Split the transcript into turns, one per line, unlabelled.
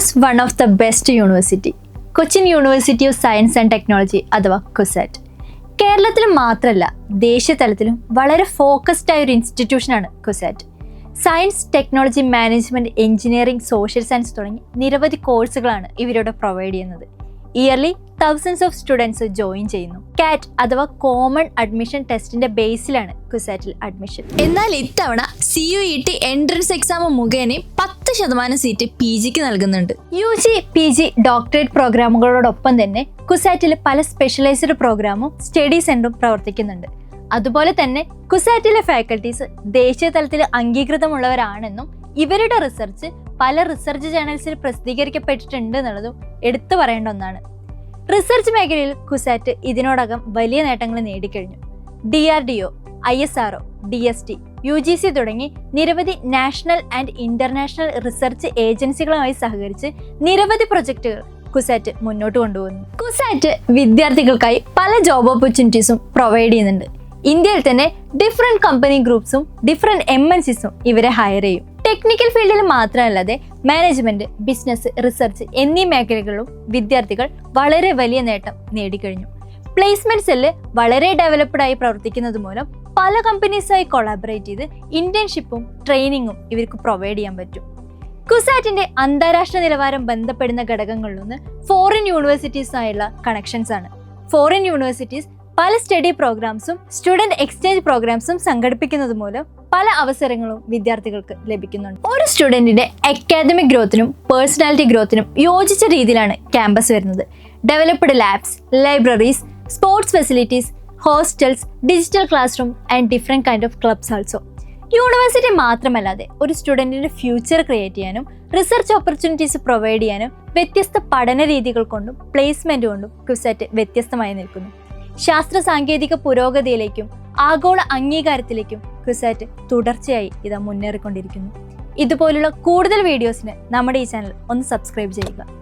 India's one of the best university, Cochin University of Science and Technology അഥവാ കുസാറ്റ്. കേരളത്തിൽ മാത്രമല്ല ദേശീയതലത്തിലും വളരെ ഫോക്കസ്ഡ് ആയ ഒരു ഇൻസ്റ്റിറ്റ്യൂഷനാണ് CUSAT. Science, technology, management, engineering, social science തുടങ്ങി നിരവധി കോഴ്സുകളാണ് ഇവരോട് പ്രൊവൈഡ് ചെയ്യുന്നത്. Yearly thousands of students join ചെയ്യുന്നു. കാറ്റ് അഥവാ കോമൺ അഡ്മിഷൻ ടെസ്റ്റിന്റെ ബേസിലാണ് കുസാറ്റിൽ അഡ്മിഷൻ.
എന്നാൽ ഇത്തവണ CUET എൻട്രൻസ് എക്സാം മുഖേന 10% സീറ്റ് PGക്ക് നൽകുന്നുണ്ട്.
UG, PG, ഡോക്ടറേറ്റ് പ്രോഗ്രാമുകളോടൊപ്പം തന്നെ കുസാറ്റിൽ പല സ്പെഷ്യലൈസ്ഡ് പ്രോഗ്രാമും സ്റ്റഡി സെന്ററും പ്രവർത്തിക്കുന്നുണ്ട്. അതുപോലെ തന്നെ കുസാറ്റിലെ ഫാക്കൽറ്റീസ് ദേശീയ തലത്തിൽ അംഗീകൃതമുള്ളവരാണെന്നും ഇവരുടെ റിസർച്ച് പല റിസർച്ച് ജേണൽസിൽ പ്രസിദ്ധീകരിക്കപ്പെട്ടിട്ടുണ്ട് എന്നുള്ളതും എടുത്തു പറയേണ്ട ഒന്നാണ്. റിസർച്ച് മേഖലയിൽ കുസാറ്റ് ഇതിനോടകം വലിയ നേട്ടങ്ങൾ നേടിക്കഴിഞ്ഞു. DRDO, ISRO, DST, UGC തുടങ്ങി നിരവധി നാഷണൽ ആൻഡ് ഇന്റർനാഷണൽ റിസർച്ച് ഏജൻസികളുമായി സഹകരിച്ച് നിരവധി പ്രൊജക്ടുകൾ കുസാറ്റ് മുന്നോട്ട് കൊണ്ടുപോകുന്നു. കുസാറ്റ് വിദ്യാർത്ഥികൾക്കായി പല ജോബ് ഓപ്പർച്യൂണിറ്റീസും പ്രൊവൈഡ് ചെയ്യുന്നുണ്ട്. ഇന്ത്യയിൽ തന്നെ ഡിഫറെന്റ് കമ്പനി ഗ്രൂപ്പ്സും ഡിഫറെന്റ് MNCസും ഇവരെ ഹയർ ചെയ്യും. ടെക്നിക്കൽ ഫീൽഡിൽ മാത്രമല്ലാതെ മാനേജ്മെന്റ്, ബിസിനസ്, റിസർച്ച് എന്നീ മേഖലകളിലും വിദ്യാർത്ഥികൾ വളരെ വലിയ നേട്ടം നേടിക്കഴിഞ്ഞു. പ്ലേസ്മെന്റ് സെല്ല് വളരെ ഡെവലപ്ഡ് ആയി പ്രവർത്തിക്കുന്നത് മൂലം പല കമ്പനീസുമായി കൊളാബറേറ്റ് ചെയ്ത് ഇന്റേൺഷിപ്പും ട്രെയിനിങ്ങും ഇവർക്ക് പ്രൊവൈഡ് ചെയ്യാൻ പറ്റും. കുസാറ്റിന്റെ അന്താരാഷ്ട്ര നിലവാരം ബന്ധപ്പെടുന്ന ഘടകങ്ങളിലൊന്ന് ഫോറിൻ യൂണിവേഴ്സിറ്റീസുമായുള്ള കണക്ഷൻസ് ആണ്. ഫോറിൻ യൂണിവേഴ്സിറ്റീസ് പല സ്റ്റഡി പ്രോഗ്രാംസും സ്റ്റുഡന്റ് എക്സ്ചേഞ്ച് പ്രോഗ്രാംസും സംഘടിപ്പിക്കുന്നത് മൂലം പല അവസരങ്ങളും വിദ്യാർത്ഥികൾക്ക് ലഭിക്കുന്നുണ്ട്. ഒരു സ്റ്റുഡന്റിന്റെ അക്കാദമിക് ഗ്രോത്തിനും പേഴ്സണാലിറ്റി ഗ്രോത്തിനും യോജിച്ച രീതിയിലാണ് ക്യാമ്പസ് വരുന്നത്. Developed labs, libraries, sports facilities, hostels, digital class room and different kind of clubs also. University മാത്രമല്ലാതെ ഒരു സ്റ്റുഡന്റിന്റെ ഫ്യൂച്ചർ ക്രിയേറ്റ് ചെയ്യാനും റിസർച്ച് ഓപ്പർച്യൂണിറ്റീസ് പ്രൊവൈഡ് ചെയ്യാനും വ്യത്യസ്ത പഠന രീതികൾ കൊണ്ടും പ്ലേസ്മെന്റ് കൊണ്ടും കുസാറ്റ് വ്യത്യസ്തമായി നിൽക്കുന്നു. ശാസ്ത്ര സാങ്കേതിക പുരോഗതിയിലേക്കും ആഗോള അംഗീകാരത്തിലേക്കും കുസാറ്റ് തുടർച്ചയായി മുന്നേറിക്കൊണ്ടിരിക്കുന്നു. ഇതുപോലുള്ള കൂടുതൽ വീഡിയോസിന് നമ്മുടെ ഈ ചാനൽ ഒന്ന് സബ്സ്ക്രൈബ് ചെയ്യുക.